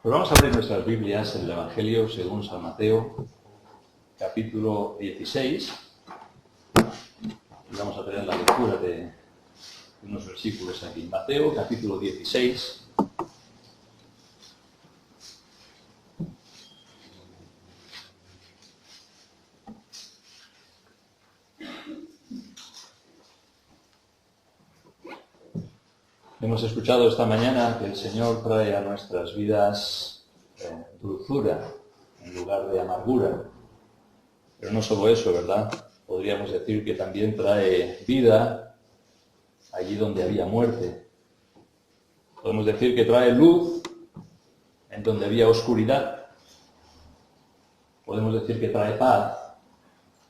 Pues vamos a abrir nuestras Biblias en el Evangelio según San Mateo, capítulo 16. Y vamos a tener la lectura de unos versículos aquí. Mateo, capítulo 16. Hemos escuchado esta mañana que el Señor trae a nuestras vidas dulzura en lugar de amargura. Pero no solo eso, ¿verdad? Podríamos decir que también trae vida allí donde había muerte. Podemos decir que trae luz en donde había oscuridad. Podemos decir que trae paz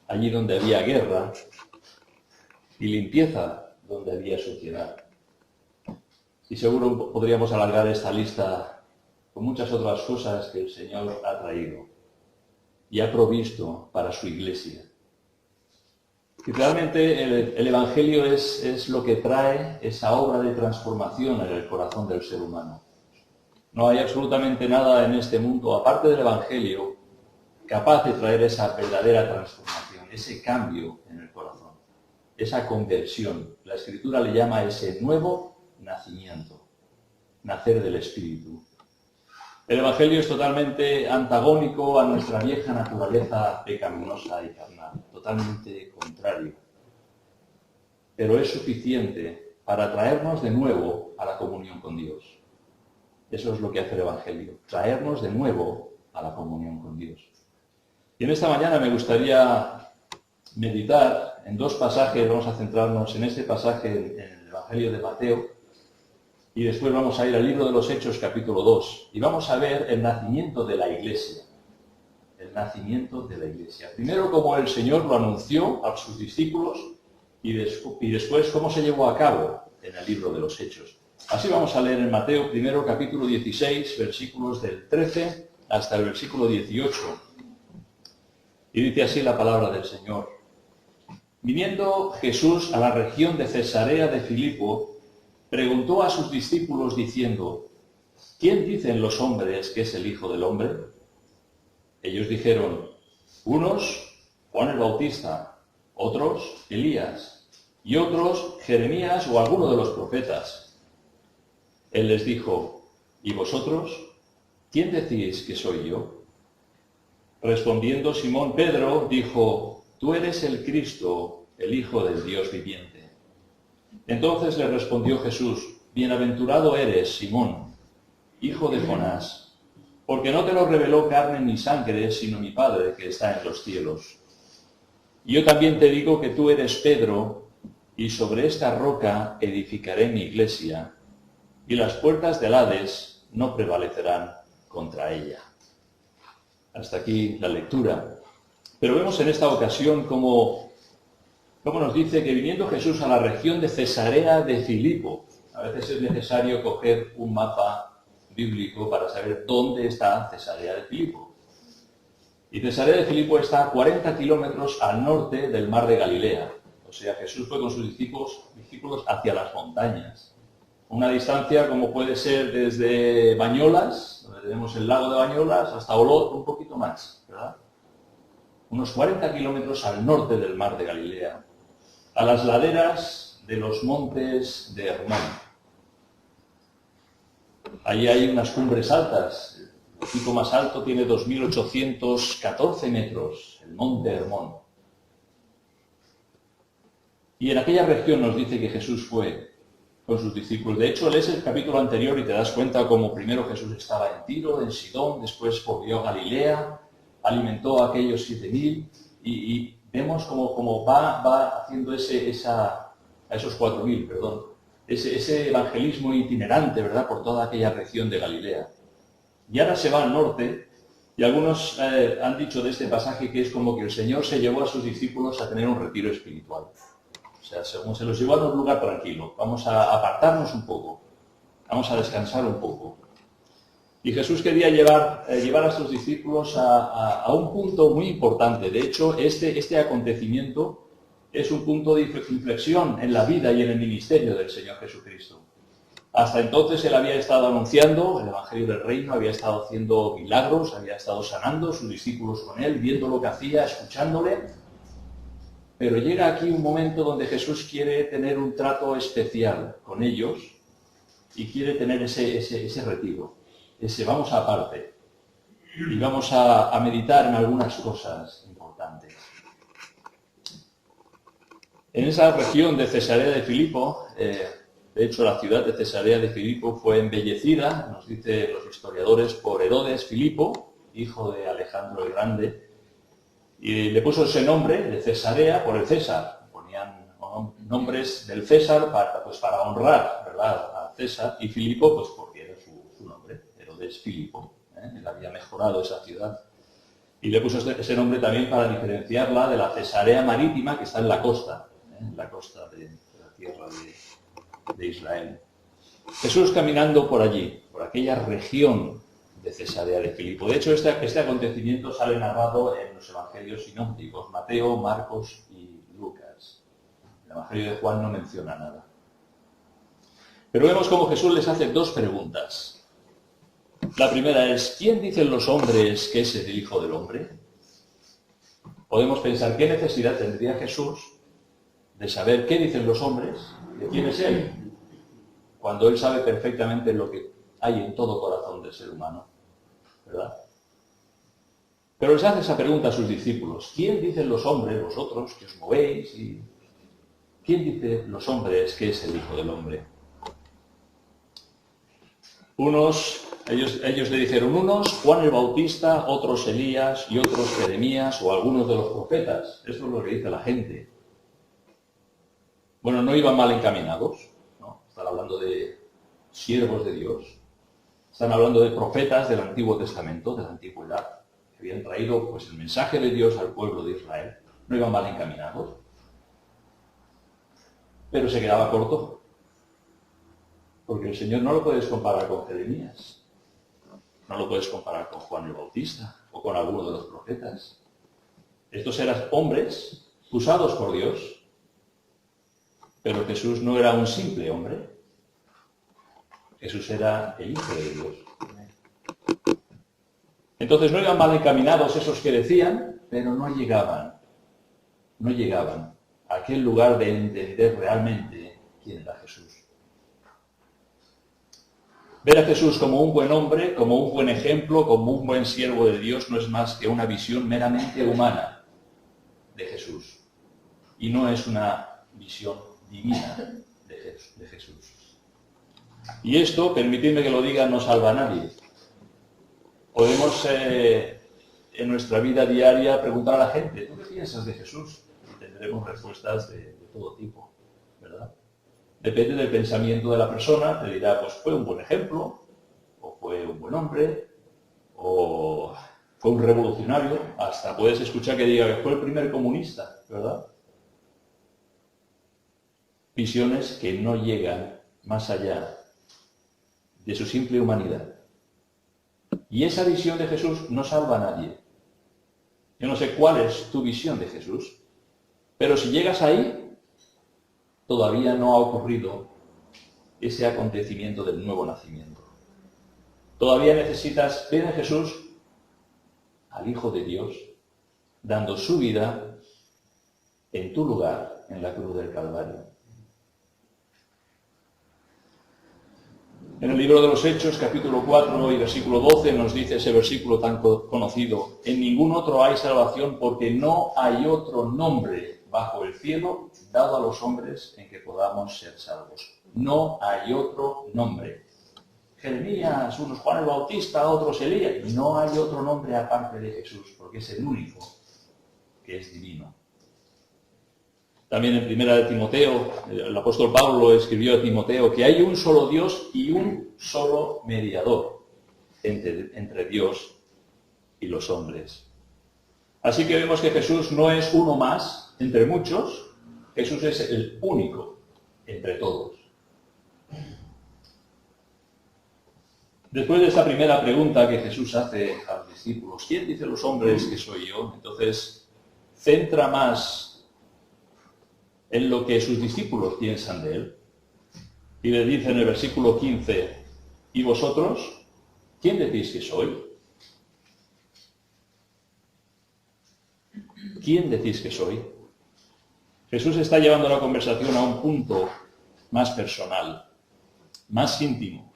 allí donde había guerra y limpieza donde había suciedad. Y seguro podríamos alargar esta lista con muchas otras cosas que el Señor ha traído y ha provisto para su Iglesia. Y realmente el Evangelio es lo que trae esa obra de transformación en el corazón del ser humano. No hay absolutamente nada en este mundo, aparte del Evangelio, capaz de traer esa verdadera transformación, ese cambio en el corazón, esa conversión. La Escritura le llama ese nuevo nacimiento, nacer del Espíritu. El Evangelio es totalmente antagónico a nuestra vieja naturaleza pecaminosa y carnal, totalmente contrario. Pero es suficiente para traernos de nuevo a la comunión con Dios. Eso es lo que hace el Evangelio, traernos de nuevo a la comunión con Dios. Y en esta mañana me gustaría meditar en dos pasajes. Vamos a centrarnos en este pasaje en el Evangelio de Mateo, y después vamos a ir al libro de los Hechos, capítulo 2, y vamos a ver el nacimiento de la Iglesia. El nacimiento de la Iglesia. Primero, cómo el Señor lo anunció a sus discípulos, y después cómo se llevó a cabo en el libro de los Hechos. Así vamos a leer en Mateo, primero capítulo 16, versículos del 13 hasta el versículo 18. Y dice así la palabra del Señor. Viniendo Jesús a la región de Cesarea de Filipo, preguntó a sus discípulos diciendo: ¿Quién dicen los hombres que es el Hijo del Hombre? Ellos dijeron: unos, Juan el Bautista, otros, Elías, y otros, Jeremías o alguno de los profetas. Él les dijo: ¿y vosotros? ¿Quién decís que soy yo? Respondiendo Simón Pedro, dijo: Tú eres el Cristo, el Hijo del Dios viviente. Entonces le respondió Jesús: Bienaventurado eres, Simón, hijo de Jonás, porque no te lo reveló carne ni sangre, sino mi Padre que está en los cielos. Y yo también te digo que tú eres Pedro, y sobre esta roca edificaré mi iglesia, y las puertas del Hades no prevalecerán contra ella. Hasta aquí la lectura. Pero vemos en esta ocasión cómo nos dice que viniendo Jesús a la región de Cesarea de Filipo, a veces es necesario coger un mapa bíblico para saber dónde está Cesarea de Filipo. Y Cesarea de Filipo está a 40 kilómetros al norte del mar de Galilea. O sea, Jesús fue con sus discípulos hacia las montañas. Una distancia como puede ser desde Bañolas, donde tenemos el lago de Bañolas, hasta Olot, un poquito más, ¿verdad? Unos 40 kilómetros al norte del mar de Galilea, a las laderas de los montes de Hermón. Allí hay unas cumbres altas. El pico más alto tiene 2.814 metros, el monte Hermón. Y en aquella región nos dice que Jesús fue con sus discípulos. De hecho, lees el capítulo anterior y te das cuenta cómo primero Jesús estaba en Tiro, en Sidón, después volvió a Galilea, alimentó a aquellos 7.000 y vemos cómo va haciendo a esos 4.000, perdón, ese evangelismo itinerante, ¿verdad?, por toda aquella región de Galilea. Y ahora se va al norte, y algunos han dicho de este pasaje que es como que el Señor se llevó a sus discípulos a tener un retiro espiritual. O sea, según se los llevó a un lugar tranquilo, vamos a apartarnos un poco, vamos a descansar un poco. Y Jesús quería llevar a sus discípulos a un punto muy importante. De hecho, este acontecimiento es un punto de inflexión en la vida y en el ministerio del Señor Jesucristo. Hasta entonces él había estado anunciando el Evangelio del Reino, había estado haciendo milagros, había estado sanando, sus discípulos con él, viendo lo que hacía, escuchándole. Pero llega aquí un momento donde Jesús quiere tener un trato especial con ellos y quiere tener ese retiro, ese vamos aparte y vamos a meditar en algunas cosas importantes. En esa región de Cesarea de Filipo, de hecho la ciudad de Cesarea de Filipo fue embellecida, nos dicen los historiadores, por Herodes Filipo, hijo de Alejandro el Grande, y le puso ese nombre de Cesarea por el César. Ponían nombres del César para honrar, ¿verdad?, a César, y Filipo pues porque era su nombre, Herodes Filipo. Él había mejorado esa ciudad. Y le puso ese nombre también para diferenciarla de la Cesarea Marítima, que está en la costa de la tierra de Israel. Jesús caminando por allí, por aquella región de Cesarea de Filipo. De hecho, este acontecimiento sale narrado en los evangelios sinópticos, Mateo, Marcos y Lucas. El evangelio de Juan no menciona nada. Pero vemos cómo Jesús les hace dos preguntas. La primera es, ¿quién dicen los hombres que es el Hijo del Hombre? Podemos pensar, ¿qué necesidad tendría Jesús de saber qué dicen los hombres, de quién es Él, cuando Él sabe perfectamente lo que hay en todo corazón del ser humano, ¿verdad? Pero les hace esa pregunta a sus discípulos, ¿quién dicen los hombres, vosotros, que os movéis? ¿Quién dice los hombres que es el Hijo del Hombre? Ellos le dijeron, unos Juan el Bautista, otros Elías y otros Jeremías o algunos de los profetas. Eso es lo que dice la gente. Bueno, no iban mal encaminados, ¿no? Están hablando de siervos de Dios. Están hablando de profetas del Antiguo Testamento, de la antigüedad, que habían traído pues, el mensaje de Dios al pueblo de Israel. No iban mal encaminados. Pero se quedaba corto. Porque el Señor no lo puedes comparar con Jeremías. No lo puedes comparar con Juan el Bautista o con alguno de los profetas. Estos eran hombres usados por Dios. Pero Jesús no era un simple hombre. Jesús era el Hijo de Dios. Entonces no iban mal encaminados esos que decían, pero no llegaban a aquel lugar de entender realmente quién era Jesús. Ver a Jesús como un buen hombre, como un buen ejemplo, como un buen siervo de Dios, no es más que una visión meramente humana de Jesús. Y no es una visión divina de Jesús. Y esto, permitidme que lo diga, no salva a nadie. Podemos en nuestra vida diaria preguntar a la gente, ¿tú qué piensas de Jesús? Y tendremos respuestas de todo tipo, ¿verdad? Depende del pensamiento de la persona, te dirá, pues fue un buen ejemplo, o fue un buen hombre, o fue un revolucionario, hasta puedes escuchar que diga que fue el primer comunista, ¿verdad? Visiones que no llegan más allá de su simple humanidad. Y esa visión de Jesús no salva a nadie. Yo no sé cuál es tu visión de Jesús, pero si llegas ahí, todavía no ha ocurrido ese acontecimiento del nuevo nacimiento. Todavía necesitas ver a Jesús, al Hijo de Dios, dando su vida en tu lugar, en la cruz del Calvario. En el libro de los Hechos, capítulo 4 y versículo 12, nos dice ese versículo tan conocido, en ningún otro hay salvación porque no hay otro nombre bajo el cielo dado a los hombres en que podamos ser salvos. No hay otro nombre. Jeremías, unos Juan el Bautista, otros Elías. No hay otro nombre aparte de Jesús, porque es el único que es divino. También en primera de Timoteo, el apóstol Pablo escribió a Timoteo que hay un solo Dios y un solo mediador entre Dios y los hombres. Así que vemos que Jesús no es uno más entre muchos, Jesús es el único entre todos. Después de esta primera pregunta que Jesús hace a los discípulos, ¿quién dice los hombres que soy yo? Entonces centra más en lo que sus discípulos piensan de él. Y le dice en el versículo 15, ¿y vosotros? ¿Quién decís que soy? ¿Quién decís que soy? Jesús está llevando la conversación a un punto más personal, más íntimo.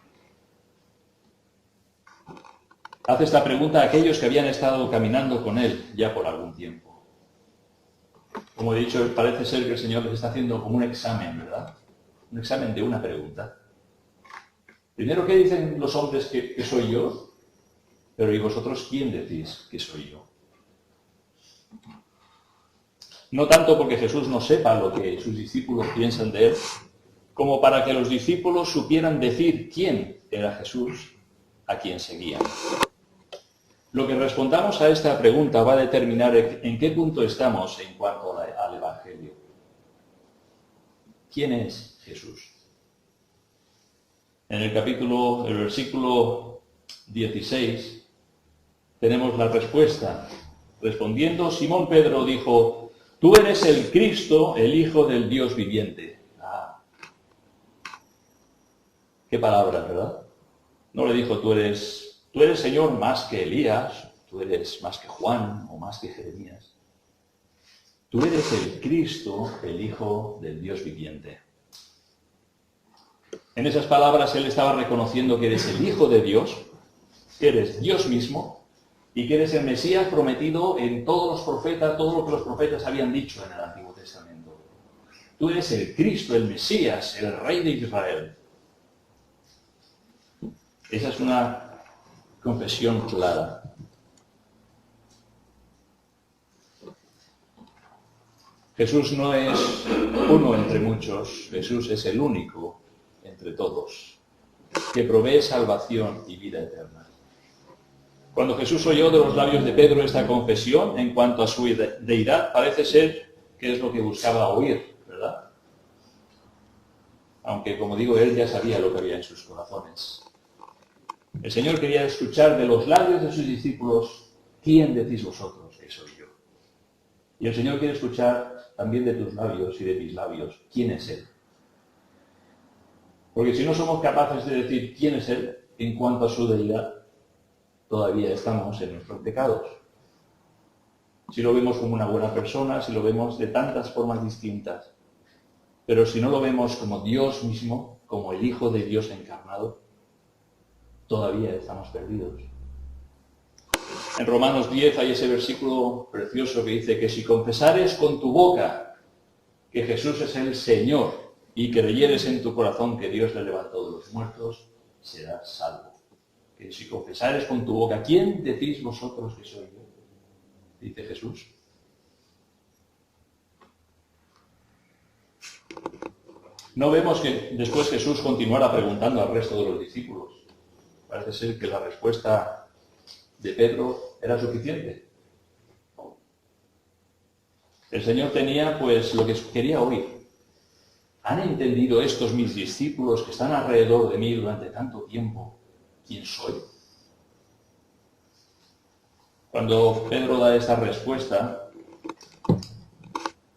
Hace esta pregunta a aquellos que habían estado caminando con él ya por algún tiempo. Como he dicho, parece ser que el Señor les está haciendo como un examen, ¿verdad? Un examen de una pregunta. Primero, ¿qué dicen los hombres que soy yo? Pero ¿y vosotros quién decís que soy yo? No tanto porque Jesús no sepa lo que sus discípulos piensan de él, como para que los discípulos supieran decir quién era Jesús a quien seguían. Lo que respondamos a esta pregunta va a determinar en qué punto estamos en cuanto al Evangelio. ¿Quién es Jesús? En el versículo 16, tenemos la respuesta. Respondiendo, Simón Pedro dijo, tú eres el Cristo, el Hijo del Dios viviente. Qué palabras, ¿verdad? No le dijo, tú eres Señor más que Elías, tú eres más que Juan o más que Jeremías. Tú eres el Cristo, el Hijo del Dios viviente. En esas palabras él estaba reconociendo que eres el Hijo de Dios, que eres Dios mismo y que eres el Mesías prometido en todos los profetas, todo lo que los profetas habían dicho en el Antiguo Testamento. Tú eres el Cristo, el Mesías, el Rey de Israel. Esa es una confesión clara. Jesús no es uno entre muchos, Jesús es el único entre todos, que provee salvación y vida eterna. Cuando Jesús oyó de los labios de Pedro esta confesión en cuanto a su deidad, parece ser que es lo que buscaba oír, ¿verdad? Aunque, como digo, él ya sabía lo que había en sus corazones. El Señor quería escuchar de los labios de sus discípulos, ¿quién decís vosotros que soy yo? Y el Señor quiere escuchar también de tus labios y de mis labios, ¿quién es Él? Porque si no somos capaces de decir quién es Él en cuanto a su deidad, todavía estamos en nuestros pecados. Si lo vemos como una buena persona, si lo vemos de tantas formas distintas, pero si no lo vemos como Dios mismo, como el Hijo de Dios encarnado, todavía estamos perdidos. En Romanos 10 hay ese versículo precioso que dice que si confesares con tu boca que Jesús es el Señor y creyeres en tu corazón que Dios le levantó de los muertos, serás salvo. Que si confesares con tu boca, ¿quién decís vosotros que soy yo? Dice Jesús. No vemos que después Jesús continuara preguntando al resto de los discípulos. Parece ser que la respuesta de Pedro era suficiente. El Señor tenía pues lo que quería oír. ¿Han entendido estos mis discípulos que están alrededor de mí durante tanto tiempo quién soy? Cuando Pedro da esta respuesta,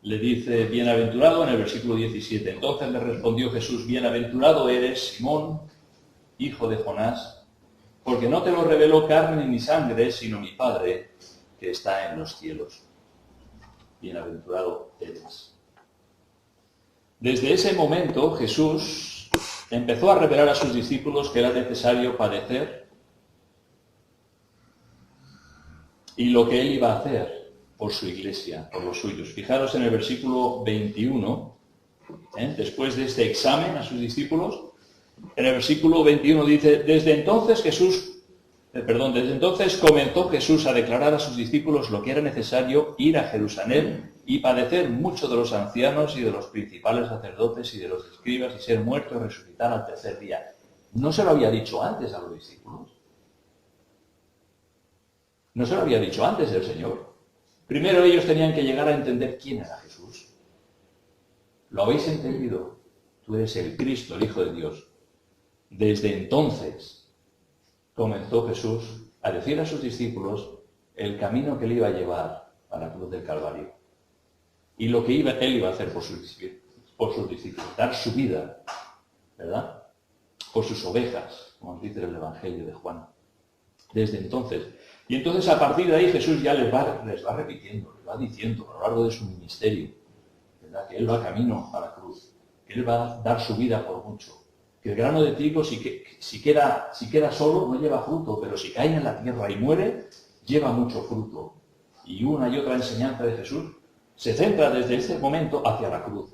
le dice, bienaventurado en el versículo 17. Entonces le respondió Jesús, bienaventurado eres, Simón, hijo de Jonás, porque no te lo reveló carne ni sangre, sino mi Padre que está en los cielos. Bienaventurado eres. Desde ese momento Jesús empezó a revelar a sus discípulos que era necesario padecer y lo que él iba a hacer por su iglesia, por los suyos. Fijaros en el versículo 21, después de este examen a sus discípulos, en el versículo 21 dice, desde entonces comenzó Jesús a declarar a sus discípulos lo que era necesario ir a Jerusalén y padecer mucho de los ancianos y de los principales sacerdotes y de los escribas y ser muerto y resucitar al tercer día. ¿No se lo había dicho antes a los discípulos? ¿No se lo había dicho antes el Señor? Primero ellos tenían que llegar a entender quién era Jesús. ¿Lo habéis entendido? Tú eres el Cristo, el Hijo de Dios. Desde entonces comenzó Jesús a decir a sus discípulos el camino que le iba a llevar a la cruz del Calvario. Y lo que él iba a hacer por sus discípulos, dar su vida ¿verdad? Por sus ovejas, como nos dice el Evangelio de Juan. Desde entonces. Y entonces a partir de ahí Jesús ya les va repitiendo, les va diciendo a lo largo de su ministerio, ¿verdad? Que Él va camino a la cruz, que Él va a dar su vida por mucho, que el grano de trigo si queda solo no lleva fruto, pero si cae en la tierra y muere, lleva mucho fruto. Y una y otra enseñanza de Jesús se centra desde este momento hacia la cruz.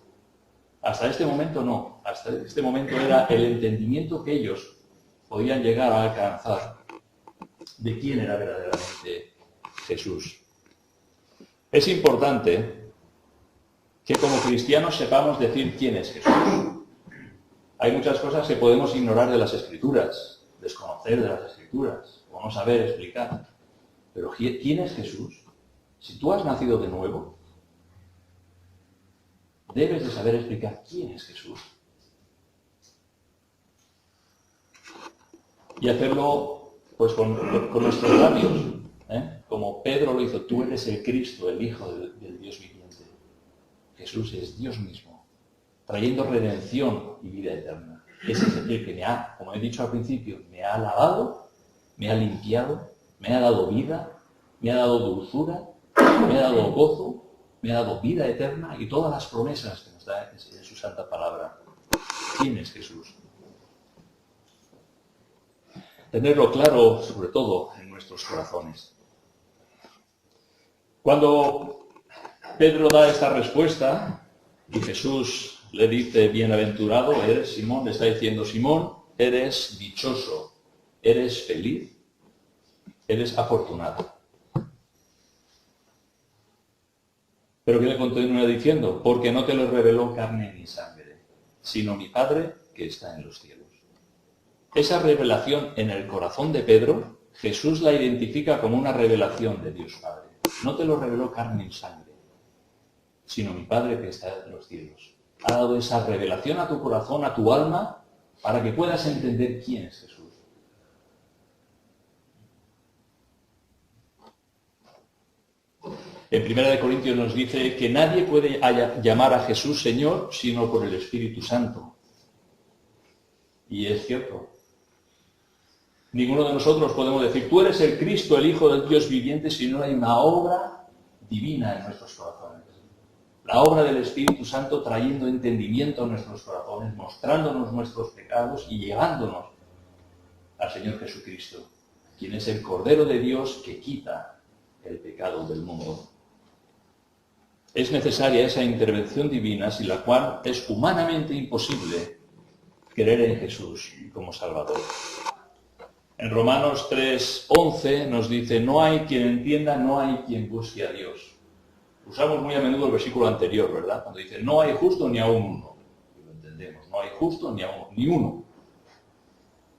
Hasta este momento no, hasta este momento era el entendimiento que ellos podían llegar a alcanzar de quién era verdaderamente Jesús. Es importante que como cristianos sepamos decir quién es Jesús. Hay muchas cosas que podemos ignorar de las Escrituras, desconocer de las Escrituras, o no saber explicar. Pero ¿quién es Jesús? Si tú has nacido de nuevo, debes de saber explicar quién es Jesús. Y hacerlo pues con nuestros labios, como Pedro lo hizo. Tú eres el Cristo, el Hijo del Dios viviente. Jesús es Dios mismo, trayendo redención y vida eterna. Ese es el que me ha, como he dicho al principio, me ha lavado, me ha limpiado, me ha dado vida, me ha dado dulzura, me ha dado gozo, me ha dado vida eterna y todas las promesas que nos da en su santa palabra. ¿Quién es Jesús? Tenerlo claro, sobre todo, en nuestros corazones. Cuando Pedro da esta respuesta y Jesús le dice, bienaventurado eres Simón, le está diciendo, Simón, eres dichoso, eres feliz, eres afortunado. Pero ¿qué le continúa diciendo? Porque no te lo reveló carne ni sangre, sino mi Padre que está en los cielos. Esa revelación en el corazón de Pedro, Jesús la identifica como una revelación de Dios Padre. No te lo reveló carne ni sangre, sino mi Padre que está en los cielos. Ha dado esa revelación a tu corazón, a tu alma, para que puedas entender quién es Jesús. En 1 Corintios nos dice que nadie puede llamar a Jesús Señor sino por el Espíritu Santo. Y es cierto. Ninguno de nosotros podemos decir, tú eres el Cristo, el Hijo del Dios viviente, si no hay una obra divina en nuestros corazones. La obra del Espíritu Santo trayendo entendimiento a nuestros corazones, mostrándonos nuestros pecados y llevándonos al Señor Jesucristo, quien es el Cordero de Dios que quita el pecado del mundo. Es necesaria esa intervención divina, sin la cual es humanamente imposible creer en Jesús como Salvador. En Romanos 3:11 nos dice, no hay quien entienda, no hay quien busque a Dios. Usamos muy a menudo el versículo anterior, ¿verdad? Cuando dice, no hay justo ni aún uno. Y lo entendemos, no hay justo ni uno.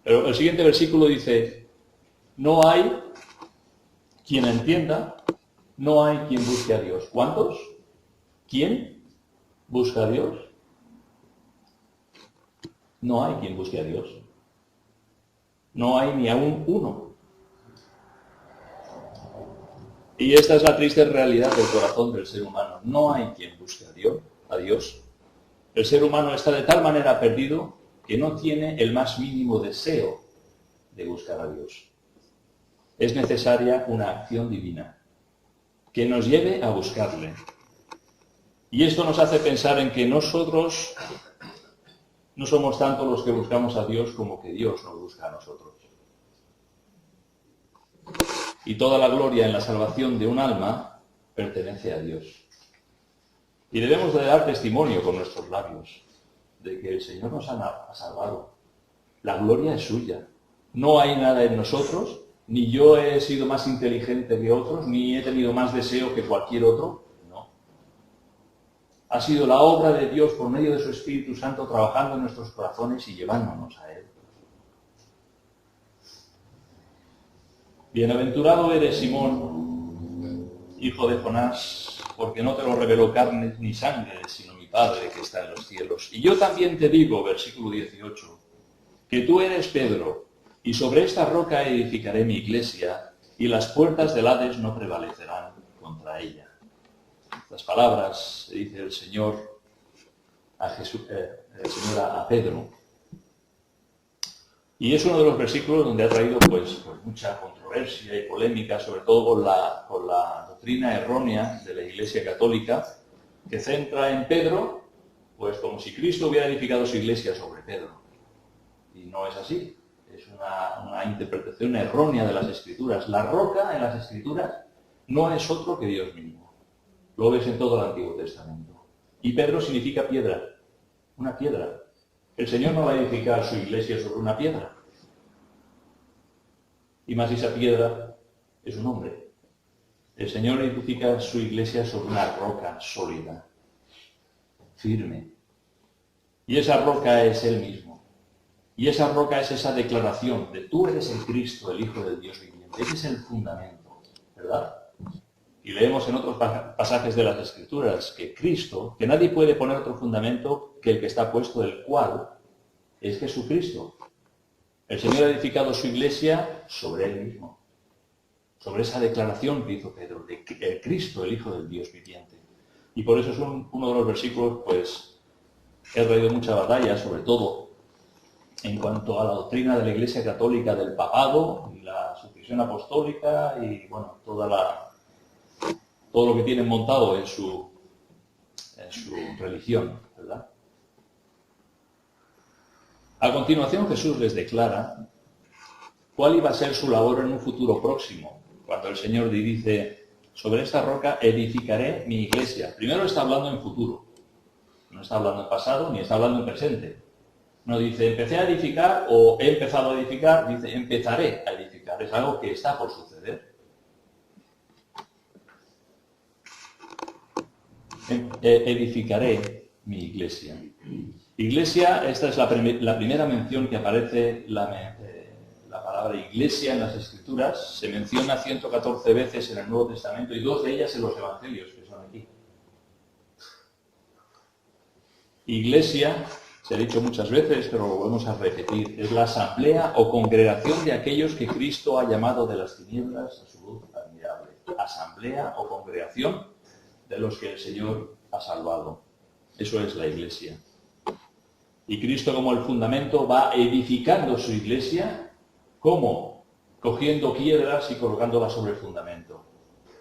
Pero el siguiente versículo dice, no hay quien entienda, no hay quien busque a Dios. ¿Cuántos? ¿Quién busca a Dios? No hay quien busque a Dios. No hay ni aún uno. Y esta es la triste realidad del corazón del ser humano. No hay quien busque a Dios. El ser humano está de tal manera perdido que no tiene el más mínimo deseo de buscar a Dios. Es necesaria una acción divina que nos lleve a buscarle. Y esto nos hace pensar en que nosotros no somos tanto los que buscamos a Dios como que Dios nos busca a nosotros. Y toda la gloria en la salvación de un alma pertenece a Dios. Y debemos de dar testimonio con nuestros labios de que el Señor nos ha salvado. La gloria es suya. No hay nada en nosotros, ni yo he sido más inteligente que otros, ni he tenido más deseo que cualquier otro. No. Ha sido la obra de Dios por medio de su Espíritu Santo trabajando en nuestros corazones y llevándonos a Él. Bienaventurado eres, Simón, hijo de Jonás, porque no te lo reveló carne ni sangre, sino mi Padre que está en los cielos. Y yo también te digo, versículo 18, que tú eres Pedro, y sobre esta roca edificaré mi iglesia, y las puertas del Hades no prevalecerán contra ella. Estas palabras, dice el Señor a Pedro, Y es uno de los versículos donde ha traído pues mucha controversia y polémica, sobre todo con la doctrina errónea de la Iglesia Católica, que centra en Pedro, pues como si Cristo hubiera edificado su iglesia sobre Pedro. Y no es así. Es una interpretación errónea de las Escrituras. La roca en las Escrituras no es otro que Dios mismo. Lo ves en todo el Antiguo Testamento. Y Pedro significa piedra, una piedra. El Señor no va a edificar su iglesia sobre una piedra. Y más esa piedra es un hombre. El Señor edifica su iglesia sobre una roca sólida, firme. Y esa roca es Él mismo. Y esa roca es esa declaración de tú eres el Cristo, el Hijo del Dios viviente. Ese es el fundamento, ¿verdad? Y leemos en otros pasajes de las Escrituras que Cristo, que nadie puede poner otro fundamento que el que está puesto, el cual es Jesucristo. El Señor ha edificado su iglesia sobre Él mismo, sobre esa declaración que hizo Pedro, de el Cristo, el Hijo del Dios viviente. Y por eso es uno de los versículos, pues, que ha traído mucha batalla, sobre todo en cuanto a la doctrina de la Iglesia Católica del papado y la sucesión apostólica y, bueno, todo lo que tienen montado en su religión, ¿verdad? A continuación Jesús les declara cuál iba a ser su labor en un futuro próximo, cuando el Señor dice, sobre esta roca edificaré mi iglesia. Primero está hablando en futuro, no está hablando en pasado ni está hablando en presente. No dice empecé a edificar o he empezado a edificar, dice empezaré a edificar. Es algo que está por suceder. Edificaré mi iglesia. Iglesia, esta es la primera mención que aparece la palabra iglesia en las Escrituras. Se menciona 114 veces en el Nuevo Testamento y 2 de ellas en los Evangelios, que son aquí. Iglesia, se ha dicho muchas veces, pero lo volvemos a repetir, es la asamblea o congregación de aquellos que Cristo ha llamado de las tinieblas a su luz admirable. Asamblea o congregación de los que el Señor ha salvado. Eso es la iglesia. Y Cristo, como el fundamento, va edificando su iglesia, ¿cómo? Cogiendo piedras y colocándolas sobre el fundamento.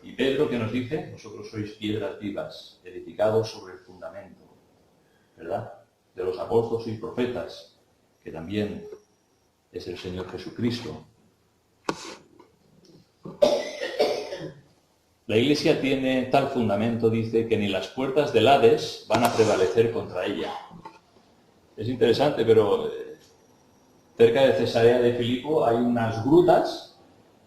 Y Pedro, que nos dice, vosotros sois piedras vivas, edificados sobre el fundamento, ¿verdad? De los apóstoles y profetas, que también es el Señor Jesucristo. La iglesia tiene tal fundamento, dice, que ni las puertas del Hades van a prevalecer contra ella. Es interesante, pero cerca de Cesarea de Filipo hay unas grutas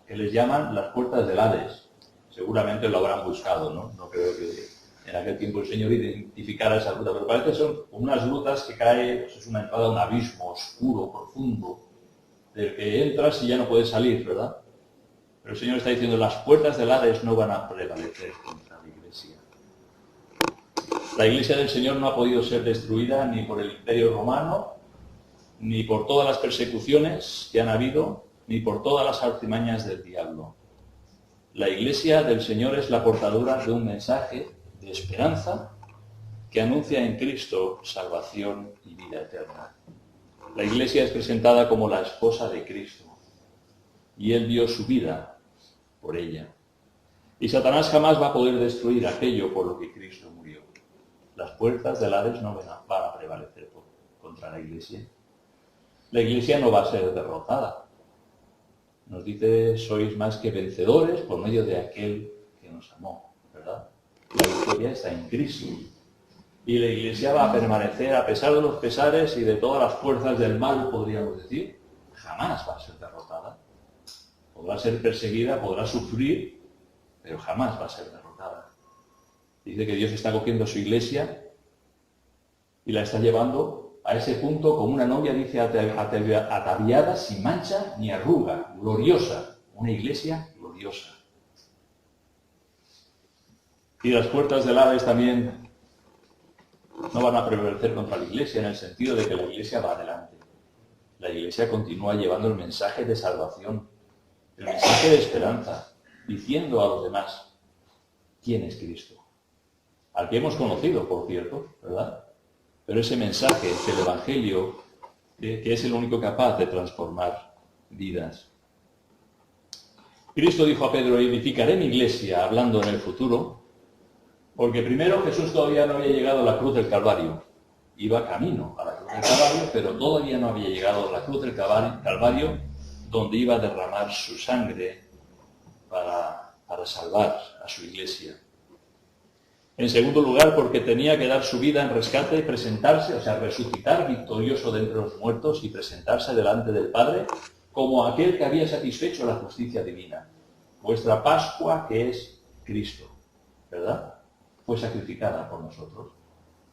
que les llaman las puertas del Hades. Seguramente lo habrán buscado, ¿no? No creo que en aquel tiempo el Señor identificara esa gruta, pero parece que son unas grutas que cae, pues es una entrada a un abismo oscuro, profundo, del que entras y ya no puedes salir, ¿verdad? Pero el Señor está diciendo, las puertas del Hades no van a prevalecer contra la iglesia. La iglesia del Señor no ha podido ser destruida ni por el Imperio Romano, ni por todas las persecuciones que han habido, ni por todas las artimañas del diablo. La iglesia del Señor es la portadora de un mensaje de esperanza que anuncia en Cristo salvación y vida eterna. La iglesia es presentada como la esposa de Cristo y Él dio su vida por ella. Y Satanás jamás va a poder destruir aquello por lo que Cristo murió. Las puertas del Hades no van a prevalecer contra la iglesia. La iglesia no va a ser derrotada. Nos dice, sois más que vencedores por medio de aquel que nos amó, ¿verdad? La victoria está en Cristo. Y la iglesia va a permanecer a pesar de los pesares y de todas las fuerzas del mal, podríamos decir. Jamás va a ser derrotada. Podrá ser perseguida, podrá sufrir, pero jamás va a ser derrotada. Dice que Dios está cogiendo su iglesia y la está llevando a ese punto como una novia, dice, ataviada, sin mancha ni arruga, gloriosa. Una iglesia gloriosa. Y las puertas del Hades también no van a prevalecer contra la iglesia, en el sentido de que la iglesia va adelante. La iglesia continúa llevando el mensaje de salvación, el mensaje de esperanza, diciendo a los demás quién es Cristo. Al que hemos conocido, por cierto, ¿verdad? Pero ese mensaje del Evangelio que es el único capaz de transformar vidas. Cristo dijo a Pedro, edificaré mi iglesia, hablando en el futuro, porque primero Jesús todavía no había llegado a la cruz del Calvario. Iba camino a la cruz del Calvario, pero todavía no había llegado a la cruz del Calvario, donde iba a derramar su sangre para salvar a su iglesia. En segundo lugar, porque tenía que dar su vida en rescate y presentarse, o sea, resucitar victorioso de entre los muertos y presentarse delante del Padre como aquel que había satisfecho la justicia divina. Vuestra Pascua, que es Cristo, ¿verdad? Fue sacrificada por nosotros.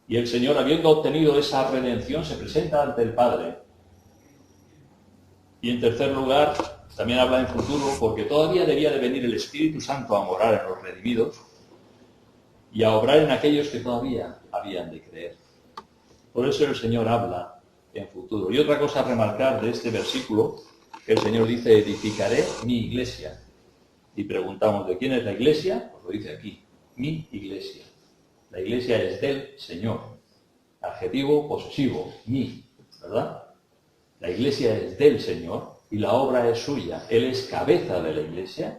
Y el Señor, habiendo obtenido esa redención, se presenta ante el Padre. Y en tercer lugar, también habla en futuro, porque todavía debía de venir el Espíritu Santo a morar en los redimidos y a obrar en aquellos que todavía habían de creer. Por eso el Señor habla en futuro. Y otra cosa a remarcar de este versículo, que el Señor dice, edificaré mi iglesia. Y preguntamos, ¿de quién es la iglesia? Pues lo dice aquí, mi iglesia. La iglesia es del Señor. Adjetivo posesivo, mi, ¿verdad? La iglesia es del Señor y la obra es suya. Él es cabeza de la iglesia.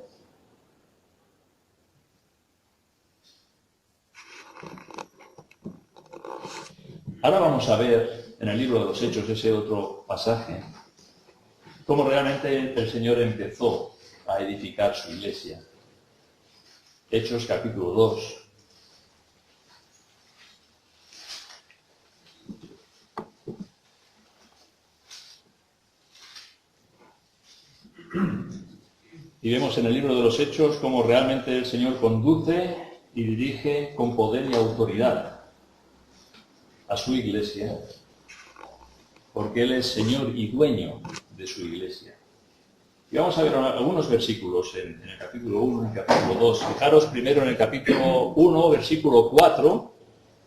Ahora vamos a ver en el libro de los Hechos, ese otro pasaje, cómo realmente el Señor empezó a edificar su iglesia. Hechos capítulo 2. Y vemos en el libro de los Hechos cómo realmente el Señor conduce y dirige con poder y autoridad a su iglesia, porque Él es Señor y dueño de su iglesia. Y vamos a ver algunos versículos en el capítulo 1 y en el capítulo 2. Fijaros primero en el capítulo 1, versículo 4,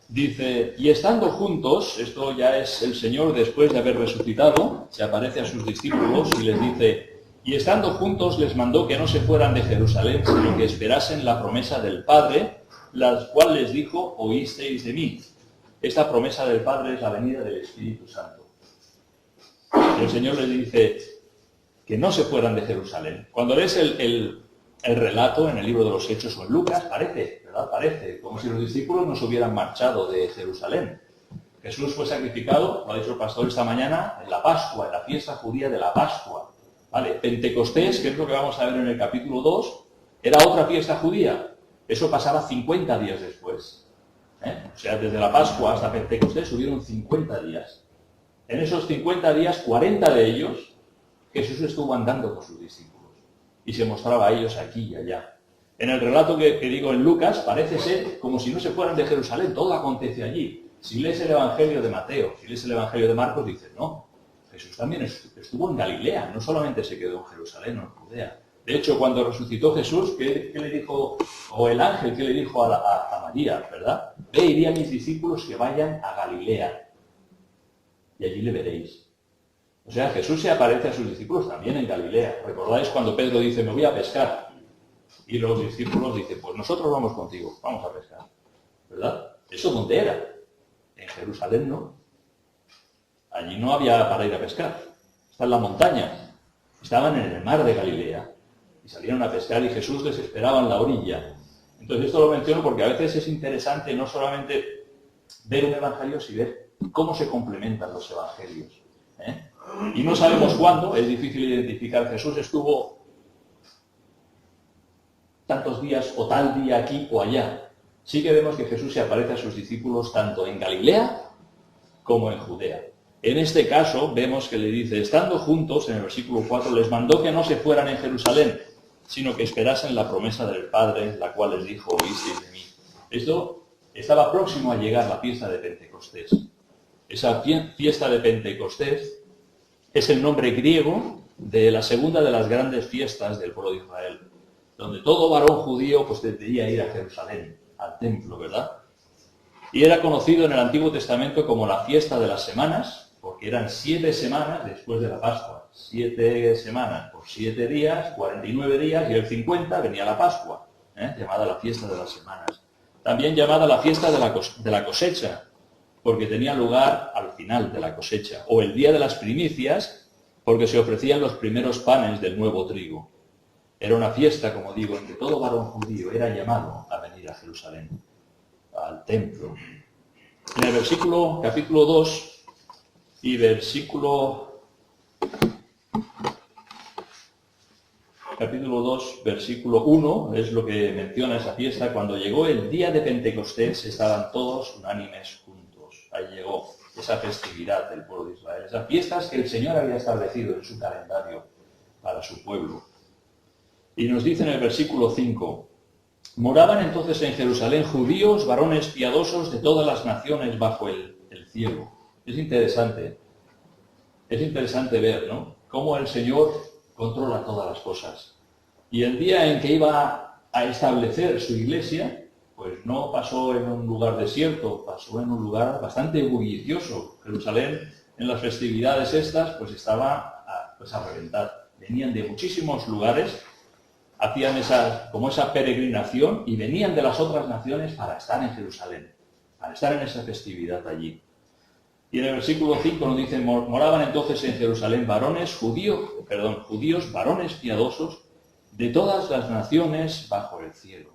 dice, y estando juntos, esto ya es el Señor después de haber resucitado, se aparece a sus discípulos y les dice, y estando juntos les mandó que no se fueran de Jerusalén, sino que esperasen la promesa del Padre, la cual les dijo, oísteis de mí. Esta promesa del Padre es la venida del Espíritu Santo. El Señor les dice que no se fueran de Jerusalén. Cuando lees el relato en el libro de los Hechos o en Lucas, parece, ¿verdad? Parece como si los discípulos no se hubieran marchado de Jerusalén. Jesús fue sacrificado, lo ha dicho el pastor esta mañana, en la Pascua, en la fiesta judía de la Pascua. ¿Vale? Pentecostés, que es lo que vamos a ver en el capítulo 2, era otra fiesta judía. Eso pasaba 50 días después. O sea, desde la Pascua hasta Pentecostés hubieron 50 días. En esos 50 días, 40 de ellos, Jesús estuvo andando con sus discípulos y se mostraba a ellos aquí y allá. En el relato que digo en Lucas, parece ser como si no se fueran de Jerusalén, todo acontece allí. Si lees el Evangelio de Mateo, si lees el Evangelio de Marcos, dices, no, Jesús también estuvo en Galilea, no solamente se quedó en Jerusalén o en Judea. De hecho, cuando resucitó Jesús, ¿qué le dijo, o el ángel, qué le dijo a María, verdad? Ve y di a mis discípulos que vayan a Galilea, y allí le veréis. O sea, Jesús se aparece a sus discípulos también en Galilea. ¿Recordáis cuando Pedro dice, me voy a pescar? Y los discípulos dicen, pues nosotros vamos contigo, vamos a pescar. ¿Verdad? ¿Eso dónde era? En Jerusalén no. Allí no había para ir a pescar. Está en la montaña. Estaban en el mar de Galilea. Y salieron a pescar y Jesús les esperaba en la orilla. Entonces esto lo menciono porque a veces es interesante no solamente ver un evangelio, sino ver cómo se complementan los evangelios. Y no sabemos cuándo, es difícil identificar. Jesús estuvo tantos días o tal día aquí o allá. Sí que vemos que Jesús se aparece a sus discípulos tanto en Galilea como en Judea. En este caso vemos que le dice, estando juntos, en el versículo 4, les mandó que no se fueran en Jerusalén, sino que esperasen la promesa del Padre, la cual les dijo, oísteis de mí. Esto estaba próximo a llegar la fiesta de Pentecostés. Esa fiesta de Pentecostés es el nombre griego de la segunda de las grandes fiestas del pueblo de Israel, donde todo varón judío pues debía ir a Jerusalén, al templo, ¿verdad? Y era conocido en el Antiguo Testamento como la fiesta de las semanas, porque eran 7 semanas después de la Pascua. 7 semanas por 7 días, 49 días, y el 50 venía la Pascua, llamada la fiesta de las semanas. También llamada la fiesta de la cosecha, porque tenía lugar al final de la cosecha, o el día de las primicias, porque se ofrecían los primeros panes del nuevo trigo. Era una fiesta, como digo, en que todo varón judío era llamado a venir a Jerusalén, al templo. En el capítulo 2 y capítulo 2, versículo 1, es lo que menciona esa fiesta. Cuando llegó el día de Pentecostés, estaban todos unánimes juntos. Ahí llegó esa festividad del pueblo de Israel, esas fiestas que el Señor había establecido en su calendario para su pueblo. Y nos dice en el versículo 5, moraban entonces en Jerusalén judíos, varones piadosos de todas las naciones bajo el cielo. Es interesante ver, ¿no?, cómo el Señor controla todas las cosas. Y el día en que iba a establecer su iglesia, pues no pasó en un lugar desierto, pasó en un lugar bastante bullicioso. Jerusalén, en las festividades estas, pues estaba a reventar. Venían de muchísimos lugares, hacían esa peregrinación y venían de las otras naciones para estar en Jerusalén, para estar en esa festividad allí. Y en el versículo 5 nos dice, moraban entonces en Jerusalén judíos, varones piadosos de todas las naciones bajo el cielo.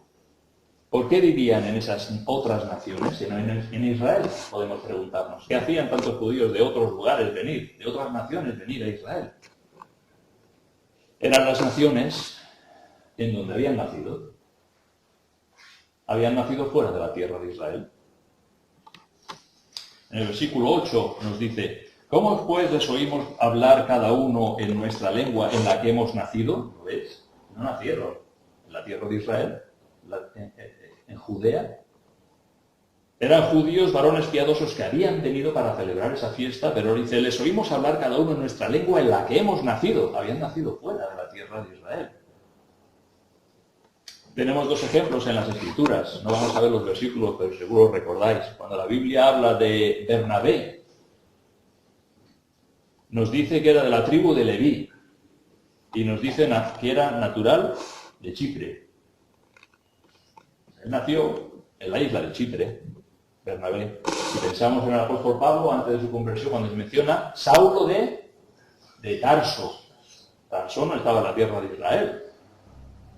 ¿Por qué vivían en esas otras naciones, sino en Israel? Podemos preguntarnos. ¿Qué hacían tantos judíos de otros lugares venir, de otras naciones venir a Israel? Eran las naciones en donde habían nacido. Habían nacido fuera de la tierra de Israel. En el versículo 8 nos dice, ¿cómo pues les oímos hablar cada uno en nuestra lengua en la que hemos nacido? ¿Lo ves? No nacieron en la tierra de Israel, en Judea. Eran judíos, varones piadosos que habían venido para celebrar esa fiesta, pero dice, les oímos hablar cada uno en nuestra lengua en la que hemos nacido. Habían nacido fuera de la tierra de Israel. Tenemos dos ejemplos en las Escrituras. No vamos a ver los versículos, pero seguro recordáis. Cuando la Biblia habla de Bernabé, nos dice que era de la tribu de Leví y nos dice que era natural de Chipre. Él nació en la isla de Chipre, Bernabé. Si pensamos en el apóstol Pablo, antes de su conversión, cuando se menciona Saulo de Tarso. Tarso no estaba en la tierra de Israel.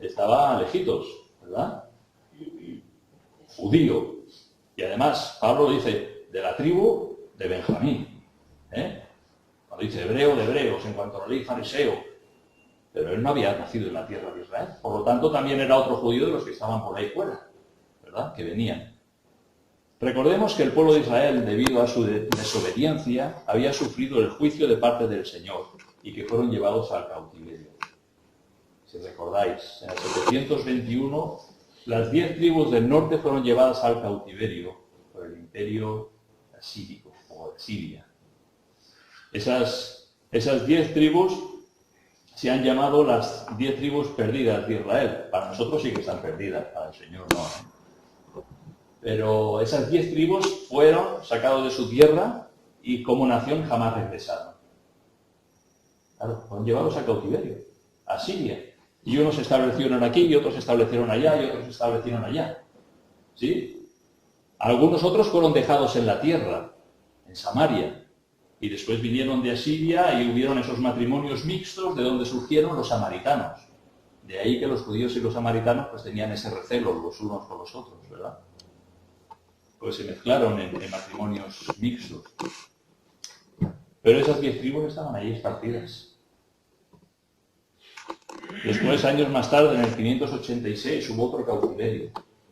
Estaba lejitos, ¿verdad? Judío. Y además, Pablo dice, de la tribu de Benjamín. Cuando dice hebreo de hebreos, en cuanto a la ley fariseo. Pero él no había nacido en la tierra de Israel. Por lo tanto, también era otro judío de los que estaban por ahí fuera, ¿verdad? Que venían. Recordemos que el pueblo de Israel, debido a su desobediencia, había sufrido el juicio de parte del Señor y que fueron llevados al cautiverio. Si recordáis, en el 721, las 10 tribus del norte fueron llevadas al cautiverio por el imperio asírico, o de Siria. Esas 10 tribus se han llamado las 10 tribus perdidas de Israel. Para nosotros sí que están perdidas, para el Señor no. Pero esas 10 tribus fueron sacados de su tierra y como nación jamás regresaron. Claro, fueron llevados al cautiverio, a Siria. Y unos se establecieron aquí, y otros se establecieron allá, y otros se establecieron allá. ¿Sí? Algunos otros fueron dejados en la tierra, en Samaria. Y después vinieron de Asiria y hubieron esos matrimonios mixtos de donde surgieron los samaritanos. De ahí que los judíos y los samaritanos pues tenían ese recelo los unos con los otros, ¿verdad? Pues se mezclaron en matrimonios mixtos. Pero esas 10 tribus estaban ahí esparcidas. Después, años más tarde, en el 586, hubo otro cautiverio,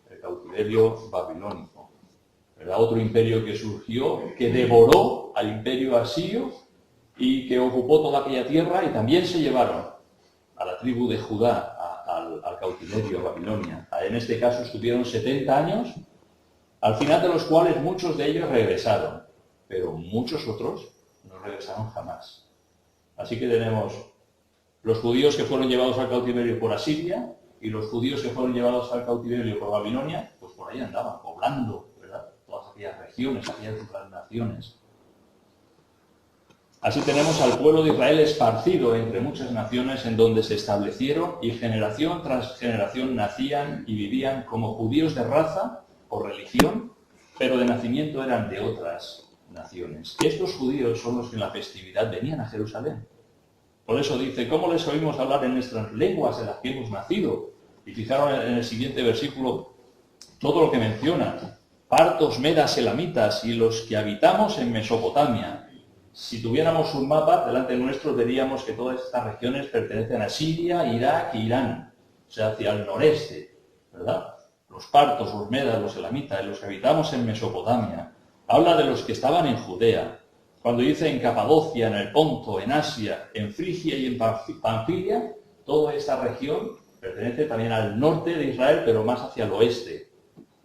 el cautiverio babilónico. Era otro imperio que surgió, que devoró al imperio asirio y que ocupó toda aquella tierra, y también se llevaron a la tribu de Judá al cautiverio, a Babilonia. En este caso estuvieron 70 años, al final de los cuales muchos de ellos regresaron, pero muchos otros no regresaron jamás. Así que tenemos los judíos que fueron llevados al cautiverio por Asiria y los judíos que fueron llevados al cautiverio por Babilonia, pues por ahí andaban, poblando, ¿verdad?, todas aquellas regiones, aquellas otras naciones. Así tenemos al pueblo de Israel esparcido entre muchas naciones en donde se establecieron y generación tras generación nacían y vivían como judíos de raza o religión pero de nacimiento eran de otras naciones. Estos judíos son los que en la festividad venían a Jerusalén. Por eso dice, ¿cómo les oímos hablar en nuestras lenguas en las que hemos nacido? Y fijaron en el siguiente versículo todo lo que menciona. Partos, medas, elamitas y los que habitamos en Mesopotamia. Si tuviéramos un mapa delante nuestro, veríamos que todas estas regiones pertenecen a Siria, Irak e Irán, o sea, hacia el noreste, ¿verdad? Los partos, los medas, los elamitas, los que habitamos en Mesopotamia. Habla de los que estaban en Judea. Cuando dice en Capadocia, en el Ponto, en Asia, en Frigia y en Panfilia, toda esta región pertenece también al norte de Israel, pero más hacia el oeste.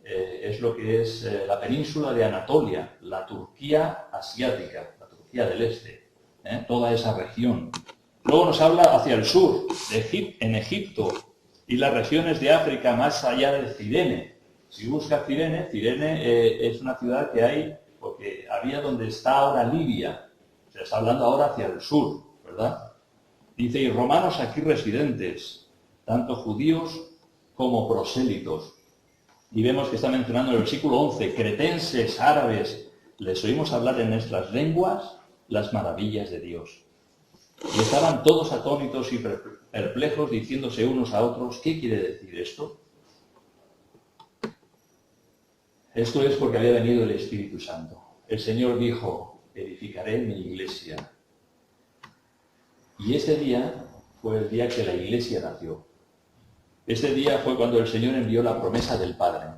Es lo que es la península de Anatolia, la Turquía asiática, la Turquía del este, toda esa región. Luego nos habla hacia el sur, en Egipto, y las regiones de África más allá de Cirene. Si buscas Cirene, Cirene es una ciudad que hay, porque había donde está ahora Libia. Se está hablando ahora hacia el sur, ¿verdad? Dice, y romanos aquí residentes, tanto judíos como prosélitos. Y vemos que está mencionando en el versículo 11, cretenses, árabes, les oímos hablar en nuestras lenguas las maravillas de Dios. Y estaban todos atónitos y perplejos, diciéndose unos a otros, ¿qué quiere decir esto? Esto es porque había venido el Espíritu Santo. El Señor dijo, edificaré mi iglesia. Y ese día fue el día que la iglesia nació. Este día fue cuando el Señor envió la promesa del Padre.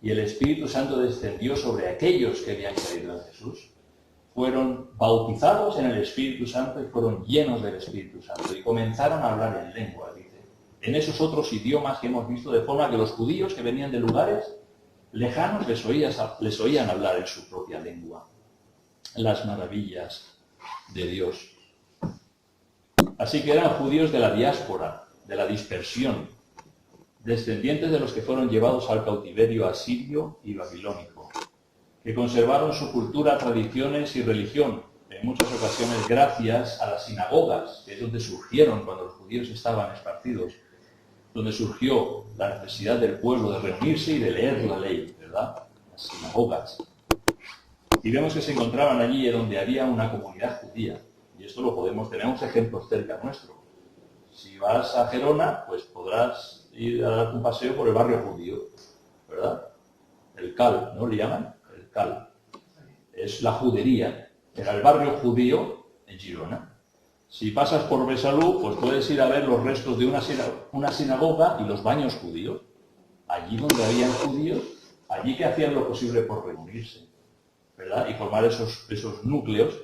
Y el Espíritu Santo descendió sobre aquellos que habían creído en Jesús. Fueron bautizados en el Espíritu Santo y fueron llenos del Espíritu Santo. Y comenzaron a hablar en lenguas, dice. En esos otros idiomas que hemos visto, de forma que los judíos que venían de lugares lejanos les oían hablar en su propia lengua. Las maravillas de Dios. Así que eran judíos de la diáspora, de la dispersión, descendientes de los que fueron llevados al cautiverio asirio y babilónico, que conservaron su cultura, tradiciones y religión, en muchas ocasiones gracias a las sinagogas, que es donde surgieron cuando los judíos estaban esparcidos, donde surgió la necesidad del pueblo de reunirse y de leer la ley, ¿verdad? Las sinagogas. Y vemos que se encontraban allí donde había una comunidad judía, y esto lo podemos, tenemos ejemplos cerca nuestro. Si vas a Gerona, pues podrás ir a dar un paseo por el barrio judío, ¿verdad? El Cal, ¿no le llaman? El Cal. Es la judería. Era el barrio judío en Girona. Si pasas por Besalú, pues puedes ir a ver los restos de una sinagoga y los baños judíos. Allí donde habían judíos, allí que hacían lo posible por reunirse, ¿verdad? Y formar esos núcleos.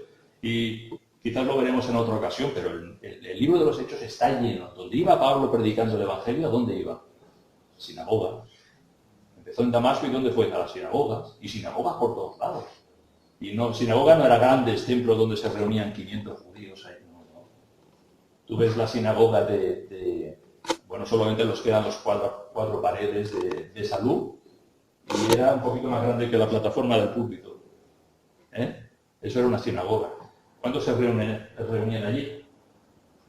Y quizás lo veremos en otra ocasión, pero el libro de los Hechos está lleno. Donde iba Pablo predicando el Evangelio, ¿a dónde iba? Sinagogas. Empezó en Damasco y ¿dónde fue? A las sinagogas. Y sinagogas por todos lados. Y sinagoga no era grandes templos donde se reunían 500 judíos ahí. No. Tú ves la sinagoga bueno, solamente los quedan los cuatro paredes de Salú, y era un poquito más grande que la plataforma del púlpito. Eso era una sinagoga. ¿Cuántos se reunían allí?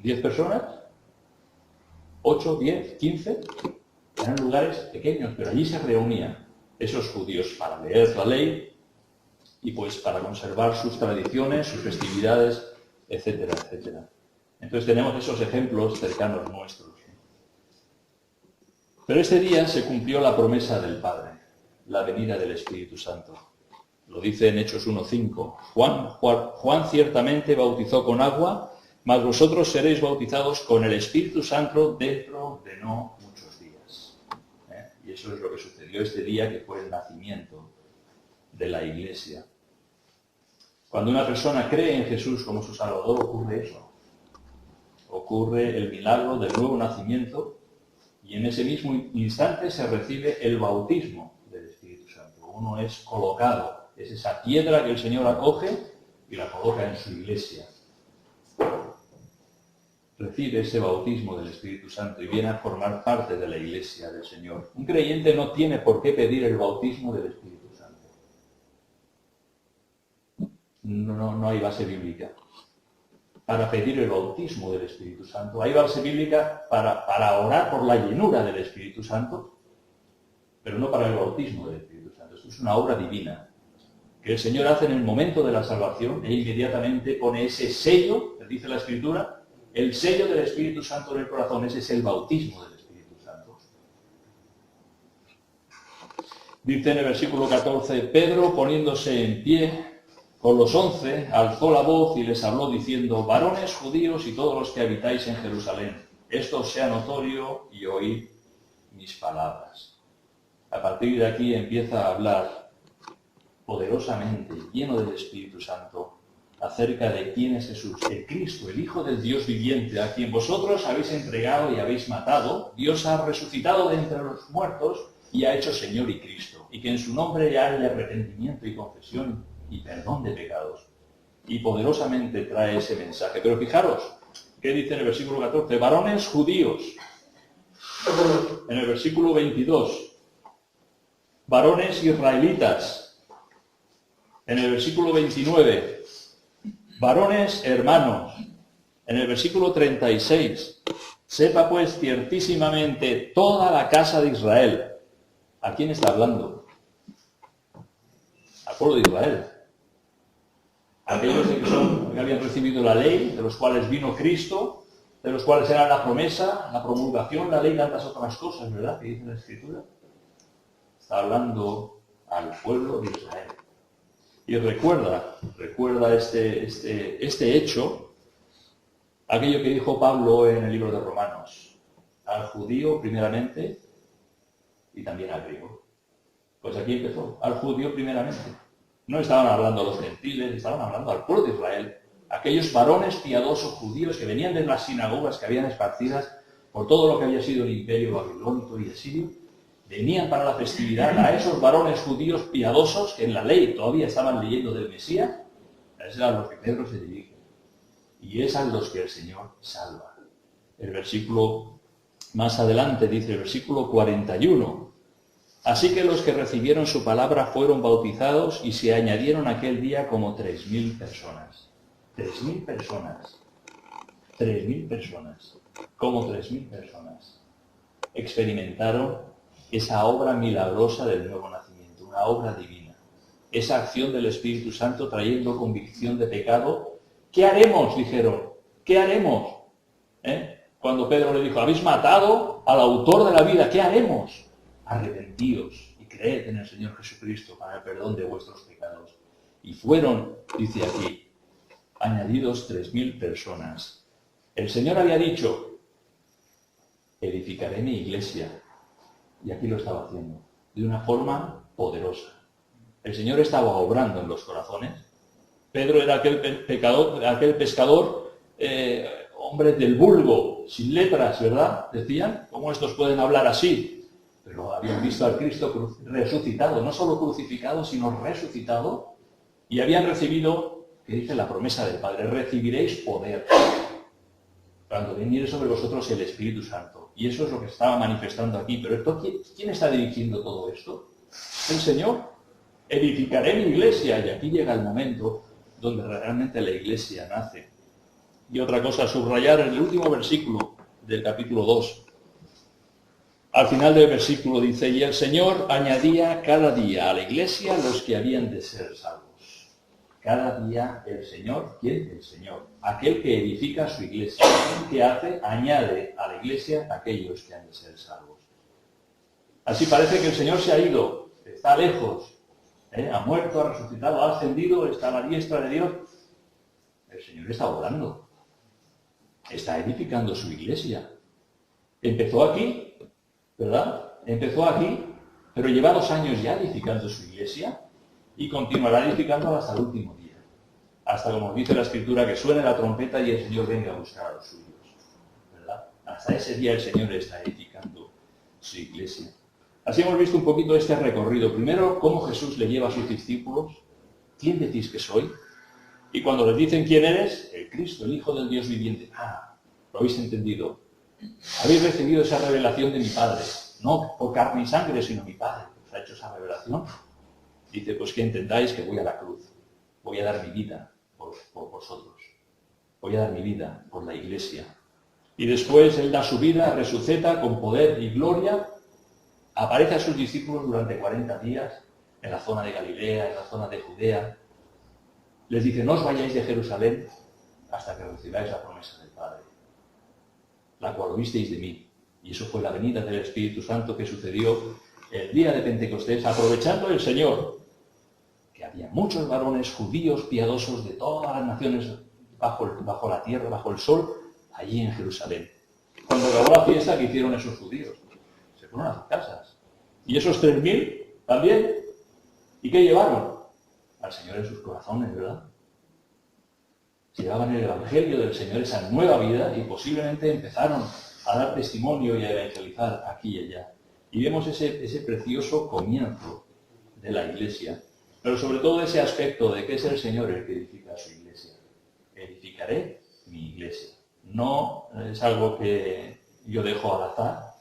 ¿10 personas? ¿8, 10, 15? Eran lugares pequeños, pero allí se reunían esos judíos para leer la ley y pues para conservar sus tradiciones, sus festividades, etcétera, etcétera. Entonces tenemos esos ejemplos cercanos nuestros. Pero este día se cumplió la promesa del Padre, la venida del Espíritu Santo. Lo dice en Hechos 1:5. Juan ciertamente bautizó con agua, mas vosotros seréis bautizados con el Espíritu Santo dentro de no muchos días. Y eso es lo que sucedió este día, que fue el nacimiento de la Iglesia. Cuando una persona cree en Jesús como su Salvador, ocurre eso. Ocurre el milagro del nuevo nacimiento, y en ese mismo instante se recibe el bautismo del Espíritu Santo. Uno es colocado, es esa piedra que el Señor acoge y la coloca en su iglesia. Recibe ese bautismo del Espíritu Santo y viene a formar parte de la iglesia del Señor. Un creyente no tiene por qué pedir el bautismo del Espíritu Santo. No hay base bíblica para pedir el bautismo del Espíritu Santo. Hay base bíblica para orar por la llenura del Espíritu Santo, pero no para el bautismo del Espíritu Santo. es una obra divina, que el Señor hace en el momento de la salvación e inmediatamente pone ese sello, que dice la Escritura, el sello del Espíritu Santo en el corazón. Ese es el bautismo del Espíritu Santo. Dice en el versículo 14, Pedro, poniéndose en pie con los 11, alzó la voz y les habló diciendo: varones judíos y todos los que habitáis en Jerusalén, esto os sea notorio y oíd mis palabras. A partir de aquí empieza a hablar poderosamente, lleno del Espíritu Santo, acerca de quién es Jesús, el Cristo, el Hijo del Dios viviente, a quien vosotros habéis entregado y habéis matado. Dios ha resucitado de entre los muertos y ha hecho Señor y Cristo, y que en su nombre haya arrepentimiento y confesión y perdón de pecados. Y poderosamente trae ese mensaje. Pero fijaros, ¿qué dice en el versículo 14? Varones judíos. En el versículo 22, varones israelitas. En el versículo 29, varones hermanos. En el versículo 36, sepa pues ciertísimamente toda la casa de Israel. ¿A quién está hablando? Al pueblo de Israel. Aquellos que habían recibido la ley, de los cuales vino Cristo, de los cuales era la promesa, la promulgación, la ley y tantas otras cosas, ¿verdad?, que dice la Escritura. Está hablando al pueblo de Israel. Y recuerda este hecho, aquello que dijo Pablo en el libro de Romanos, al judío primeramente y también al griego. Pues aquí empezó, al judío primeramente. No estaban hablando a los gentiles, estaban hablando al pueblo de Israel, aquellos varones piadosos judíos que venían de las sinagogas que habían esparcidas por todo lo que había sido el imperio babilónico y asirio. Venían para la festividad a esos varones judíos piadosos que en la ley todavía estaban leyendo del Mesías. A esos a los que Pedro se dirige. Y es a los que el Señor salva. El versículo más adelante dice, el versículo 41. Así que los que recibieron su palabra fueron bautizados y se añadieron aquel día como 3.000 personas. 3.000 personas. 3.000 personas. Como 3.000 personas. Experimentaron esa obra milagrosa del nuevo nacimiento, una obra divina. Esa acción del Espíritu Santo trayendo convicción de pecado. ¿Qué haremos?, dijeron. ¿Qué haremos? Cuando Pedro le dijo, habéis matado al autor de la vida, ¿qué haremos? Arrepentíos y creed en el Señor Jesucristo para el perdón de vuestros pecados. Y fueron, dice aquí, añadidos 3.000 personas. El Señor había dicho, edificaré mi iglesia. Y aquí lo estaba haciendo, de una forma poderosa. El Señor estaba obrando en los corazones. Pedro era aquel pescador, hombre del vulgo, sin letras, ¿verdad? Decían, ¿cómo estos pueden hablar así? Pero habían visto al Cristo resucitado, no solo crucificado, sino resucitado, y habían recibido, que dice la promesa del Padre, recibiréis poder cuando viniere sobre vosotros el Espíritu Santo. Y eso es lo que estaba manifestando aquí. Pero ¿quién está dirigiendo todo esto? El Señor. Edificaré mi iglesia. Y aquí llega el momento donde realmente la iglesia nace. Y otra cosa, subrayar en el último versículo del capítulo 2. Al final del versículo dice, y el Señor añadía cada día a la iglesia los que habían de ser salvos. Cada día el Señor, ¿quién? El Señor. Aquel que edifica su iglesia. Aquel que hace, añade a la iglesia aquellos que han de ser salvos. Así parece que el Señor se ha ido, está lejos, ha muerto, ha resucitado, ha ascendido, está a la diestra de Dios. El Señor está orando. Está edificando su iglesia. Empezó aquí, ¿verdad? Empezó aquí, pero lleva 2 años ya edificando su iglesia. Y continuará edificando hasta el último día. Hasta, como dice la Escritura, que suene la trompeta y el Señor venga a buscar a los suyos. ¿Verdad? Hasta ese día el Señor está edificando su iglesia. Así hemos visto un poquito este recorrido. Primero, cómo Jesús le lleva a sus discípulos. ¿Quién decís que soy? Y cuando les dicen quién eres, el Cristo, el Hijo del Dios viviente. Ah, lo habéis entendido. Habéis recibido esa revelación de mi Padre. No por carne y sangre, sino mi Padre os ha hecho esa revelación. Dice, pues que entendáis que voy a la cruz, voy a dar mi vida por vosotros, voy a dar mi vida por la iglesia. Y después Él da su vida, resucita con poder y gloria, aparece a sus discípulos durante 40 días, en la zona de Galilea, en la zona de Judea. Les dice, no os vayáis de Jerusalén hasta que recibáis la promesa del Padre, la cual oísteis de mí. Y eso fue la venida del Espíritu Santo que sucedió el día de Pentecostés, aprovechando el Señor, que había muchos varones judíos piadosos de todas las naciones bajo la tierra, bajo el sol, allí en Jerusalén. Cuando acabó la fiesta, ¿qué hicieron esos judíos? Se fueron a sus casas. Y esos 3.000 también. ¿Y qué llevaron? Al Señor en sus corazones, ¿verdad? Llevaban el Evangelio del Señor, esa nueva vida, y posiblemente empezaron a dar testimonio y a evangelizar aquí y allá. Y vemos ese precioso comienzo de la Iglesia, pero sobre todo ese aspecto de que es el Señor el que edifica su Iglesia. Edificaré mi Iglesia. No es algo que yo dejo al azar.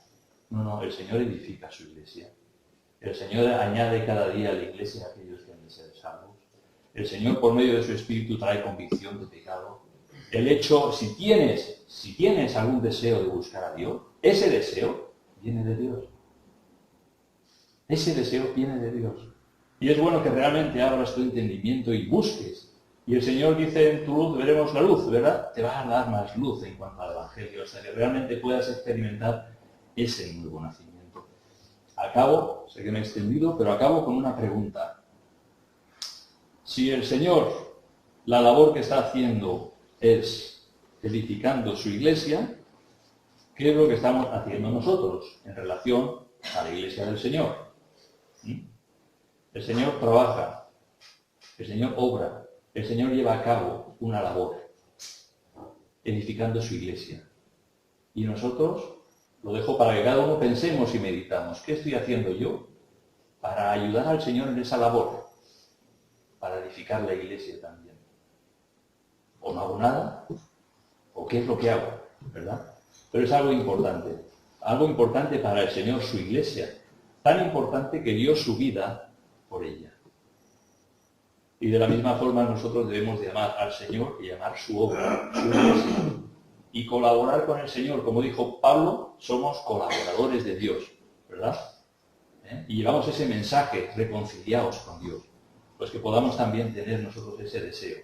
No, el Señor edifica su Iglesia. El Señor añade cada día a la Iglesia a aquellos que han de ser salvos. El Señor, por medio de su Espíritu, trae convicción de pecado. El hecho, si tienes algún deseo de buscar a Dios, ese deseo viene de Dios. Ese deseo viene de Dios. Y es bueno que realmente abras tu entendimiento y busques. Y el Señor dice, en tu luz veremos la luz, ¿verdad? Te va a dar más luz en cuanto al Evangelio, hasta que realmente puedas experimentar ese nuevo nacimiento. Acabo, sé que me he extendido, pero acabo con una pregunta. Si el Señor, la labor que está haciendo es edificando su Iglesia, ¿qué es lo que estamos haciendo nosotros en relación a la Iglesia del Señor? El Señor trabaja, el Señor obra, el Señor lleva a cabo una labor, edificando su Iglesia. Y nosotros, lo dejo para que cada uno pensemos y meditamos, ¿qué estoy haciendo yo para ayudar al Señor en esa labor? Para edificar la Iglesia también. O no hago nada, o qué es lo que hago, ¿verdad? Pero es algo importante para el Señor, su Iglesia, tan importante que dio su vida por ella. Y de la misma forma nosotros debemos de amar al Señor y amar su obra, su Iglesia, y colaborar con el Señor. Como dijo Pablo, somos colaboradores de Dios, ¿verdad? Y llevamos ese mensaje, reconciliados con Dios. Pues que podamos también tener nosotros ese deseo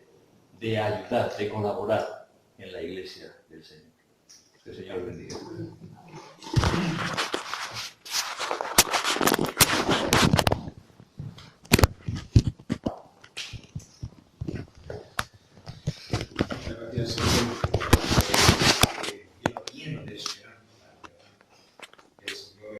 de ayudar, de colaborar en la Iglesia del Señor. Que el Señor bendiga.